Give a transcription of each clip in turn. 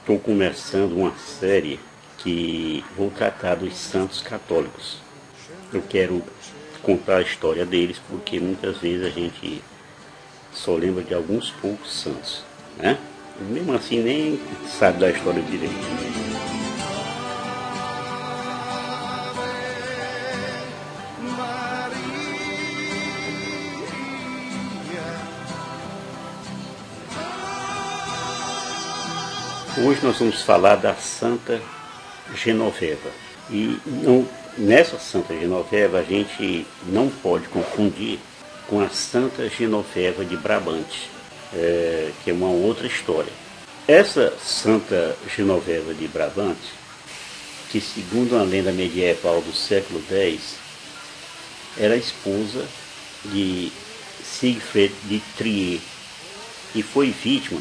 estou começando uma série que vou tratar dos santos católicos. Eu quero contar a história deles porque muitas vezes a gente só lembra de alguns poucos santos, né? E mesmo assim nem sabe da história direito. Hoje nós vamos falar da Santa Genoveva. E nessa Santa Genoveva a gente não pode confundir com a Santa Genoveva de Brabante, que é uma outra história. Essa Santa Genoveva de Brabante, que segundo uma lenda medieval do século X, era esposa de Siegfried de Trier e foi vítima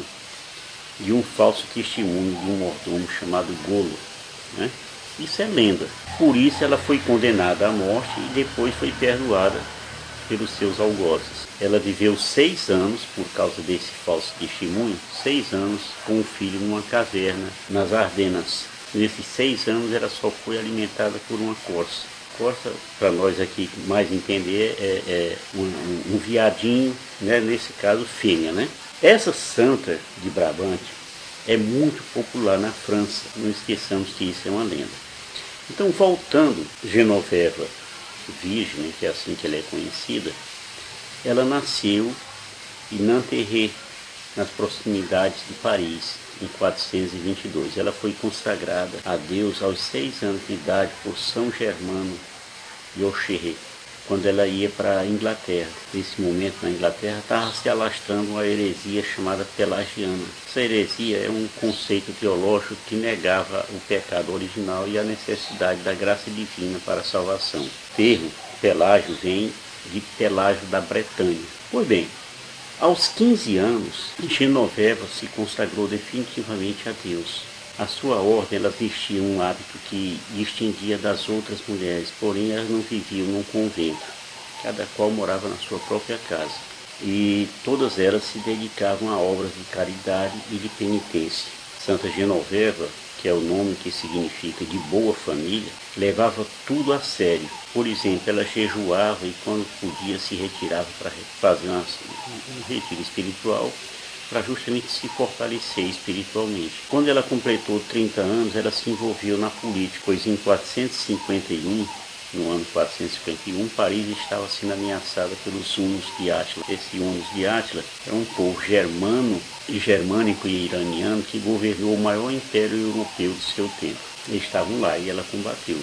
de um falso testemunho de um mordomo chamado Golo, né? Isso é lenda. Por isso ela foi condenada à morte e depois foi perdoada pelos seus algozes. Ela viveu 6 anos por causa desse falso testemunho, 6 anos com o filho numa caverna nas Ardenas. Nesses 6 anos ela só foi alimentada por uma corça. Corça, para nós aqui mais entender, é um viadinho, né? Nesse caso fêmea, né? Essa santa de Brabante é muito popular na França, não esqueçamos que isso é uma lenda. Então, voltando, Genoveva Virgem, que é assim que ela é conhecida, ela nasceu em Nanterre, nas proximidades de Paris, em 422. Ela foi consagrada a Deus aos 6 anos de idade por São Germano de Auxerre, quando ela ia para a Inglaterra. Nesse momento, na Inglaterra, estava se alastrando uma heresia chamada pelagiana. Essa heresia é um conceito teológico que negava o pecado original e a necessidade da graça divina para a salvação. O termo Pelágio vem de Pelágio da Bretanha. Pois bem, aos 15 anos, Genoveva se consagrou definitivamente a Deus. A sua ordem, ela vestia um hábito que distinguia das outras mulheres, porém elas não viviam num convento. Cada qual morava na sua própria casa. E todas elas se dedicavam a obras de caridade e de penitência. Santa Genoveva, que é o nome que significa de boa família, levava tudo a sério. Por exemplo, ela jejuava e quando podia se retirava para fazer um retiro espiritual, para justamente se fortalecer espiritualmente. Quando ela completou 30 anos, ela se envolveu na política, pois em 451, no ano 451, Paris estava sendo ameaçada pelos hunos de Átila. Esse hunos de Átila é um povo germânico e iraniano que governou o maior império europeu do seu tempo. Eles estavam lá e ela combateu.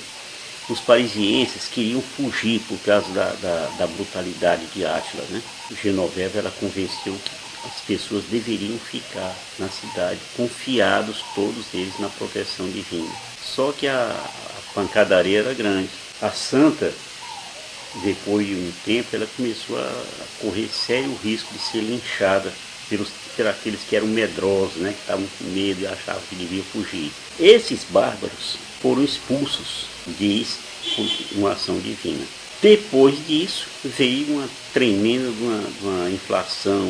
Os parisienses queriam fugir por causa da brutalidade de Átila, né? Genoveva, ela convenceu que as pessoas deveriam ficar na cidade, confiados todos eles na proteção divina. Só que a pancadaria era grande. A santa, depois de um tempo, ela começou a correr sério risco de ser linchada por aqueles que eram medrosos, né, que estavam com medo e achavam que deviam fugir. Esses bárbaros foram expulsos, diz, por uma ação divina. Depois disso, veio uma tremenda uma inflação,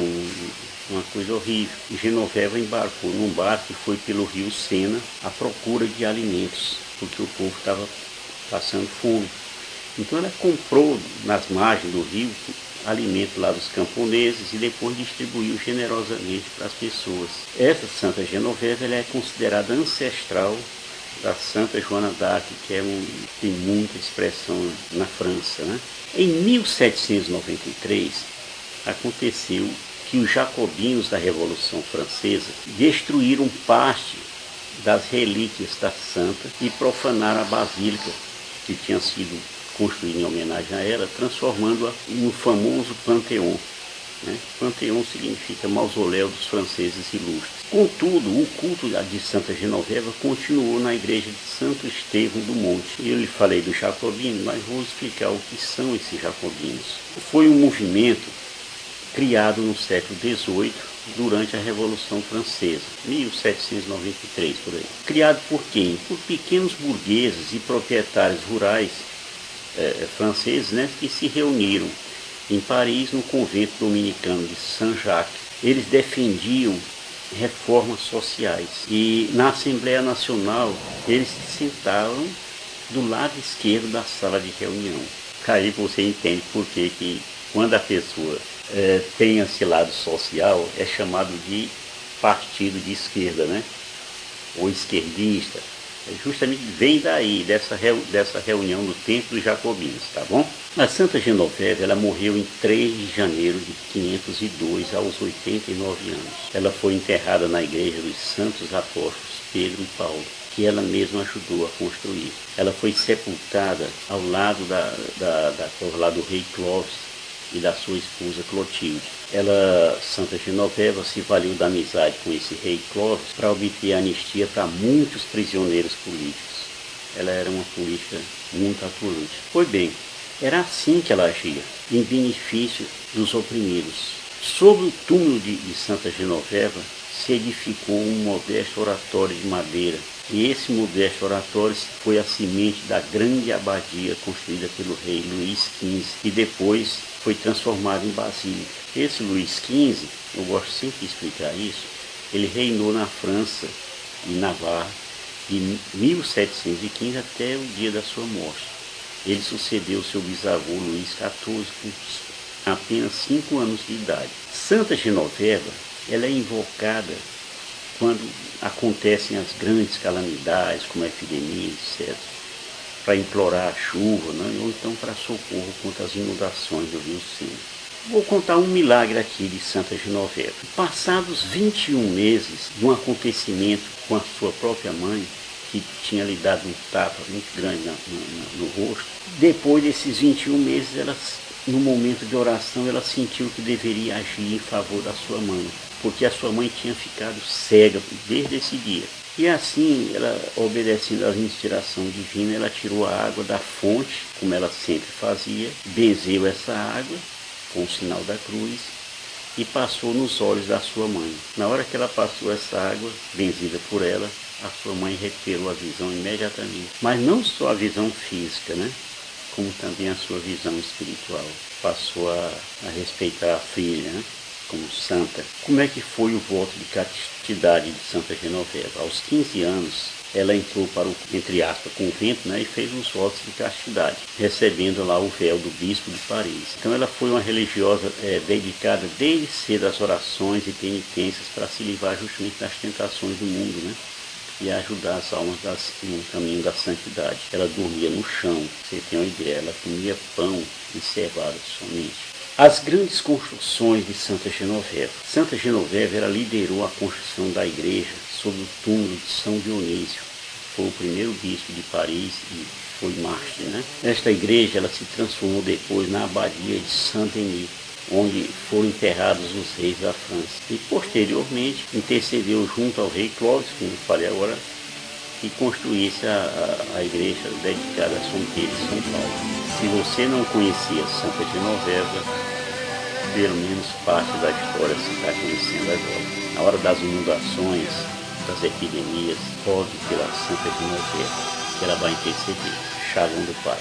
uma coisa horrível. E Genoveva embarcou num barco e foi pelo rio Sena à procura de alimentos, porque o povo estava passando fome. Então ela comprou nas margens do rio alimento lá dos camponeses e depois distribuiu generosamente para as pessoas. Essa Santa Genoveva, ela é considerada ancestral da Santa Joana d'Arc, que tem muita expressão na França, né? Em 1793, aconteceu que os jacobinos da Revolução Francesa destruíram parte das relíquias da santa e profanaram a basílica que tinha sido construída em homenagem a ela, transformando-a no famoso Panteão. Panteão significa mausoléu dos franceses ilustres. Contudo, o culto de Santa Genoveva continuou na igreja de Santo Estevão do Monte. Eu lhe falei dos jacobinos, mas vou explicar o que são esses jacobinos. Foi um movimento criado no século XVIII, durante a Revolução Francesa, 1793 por aí. Criado por quem? Por pequenos burgueses e proprietários rurais franceses, né, que se reuniram em Paris, no convento dominicano de Saint-Jacques. Eles defendiam reformas sociais. E na Assembleia Nacional eles se sentavam do lado esquerdo da sala de reunião. Aí você entende por que quando a pessoa tem esse lado social é chamado de partido de esquerda, né? Ou esquerdista. Justamente vem daí, dessa reunião do tempo dos jacobinos, tá bom? A Santa Genoveva, ela morreu em 3 de janeiro de 502, aos 89 anos. Ela foi enterrada na igreja dos Santos Apóstolos Pedro e Paulo, que ela mesma ajudou a construir. Ela foi sepultada ao lado lá do rei Clovis e da sua esposa Clotilde. Santa Genoveva, se valeu da amizade com esse rei Clovis para obter anistia para muitos prisioneiros políticos. Ela era uma política muito atuante. Pois bem, era assim que ela agia, em benefício dos oprimidos. Sobre o túmulo de Santa Genoveva se edificou um modesto oratório de madeira, e esse modesto oratório foi a semente da grande abadia construída pelo rei Luís XV, e depois foi transformado em basílica. Esse Luís XV, eu gosto sempre de explicar isso, ele reinou na França e Navarra de 1715 até o dia da sua morte. Ele sucedeu seu bisavô Luís XIV com apenas 5 anos de idade. Santa Genoveva, ela é invocada quando acontecem as grandes calamidades, como a epidemia, etc., para implorar a chuva, né? Ou então para socorro contra as inundações do Rio Sena. Vou contar um milagre aqui de Santa Genoveva. Passados 21 meses de um acontecimento com a sua própria mãe, que tinha lhe dado um tapa muito grande no rosto, depois desses 21 meses, no momento de oração, ela sentiu que deveria agir em favor da sua mãe, porque a sua mãe tinha ficado cega desde esse dia. E assim, ela, obedecendo à inspiração divina, ela tirou a água da fonte, como ela sempre fazia, benzeu essa água com o sinal da cruz e passou nos olhos da sua mãe. Na hora que ela passou essa água, benzida por ela, a sua mãe recuperou a visão imediatamente. Mas não só a visão física, né? Como também a sua visão espiritual. Passou a respeitar a filha, né? Como santa. Como é que foi o voto de castidade de Santa Genoveva? Aos 15 anos, ela entrou para o, entre aspas, convento, né, e fez os votos de castidade, recebendo lá o véu do bispo de Paris. Então ela foi uma religiosa dedicada desde cedo às orações e penitências para se livrar justamente das tentações do mundo, né? E ajudar as almas no caminho da santidade. Ela dormia no chão, você tem uma ideia, ela comia pão e cevada somente. As grandes construções de Santa Genoveva. Santa Genoveva, ela liderou a construção da igreja sobre o túmulo de São Dionísio. Foi o primeiro bispo de Paris e foi mártir, né? Esta igreja, ela se transformou depois na abadia de Saint-Denis, onde foram enterrados os reis da França. E posteriormente intercedeu junto ao rei Clovis, como eu falei agora, que construísse a igreja dedicada a São Pedro e São Paulo. Se você não conhecia Santa Genoveva, pelo menos parte da história se está conhecendo agora. Na hora das inundações, das epidemias, rogue pela Santa Genoveva, que ela vai interceder. Shalom do Pai.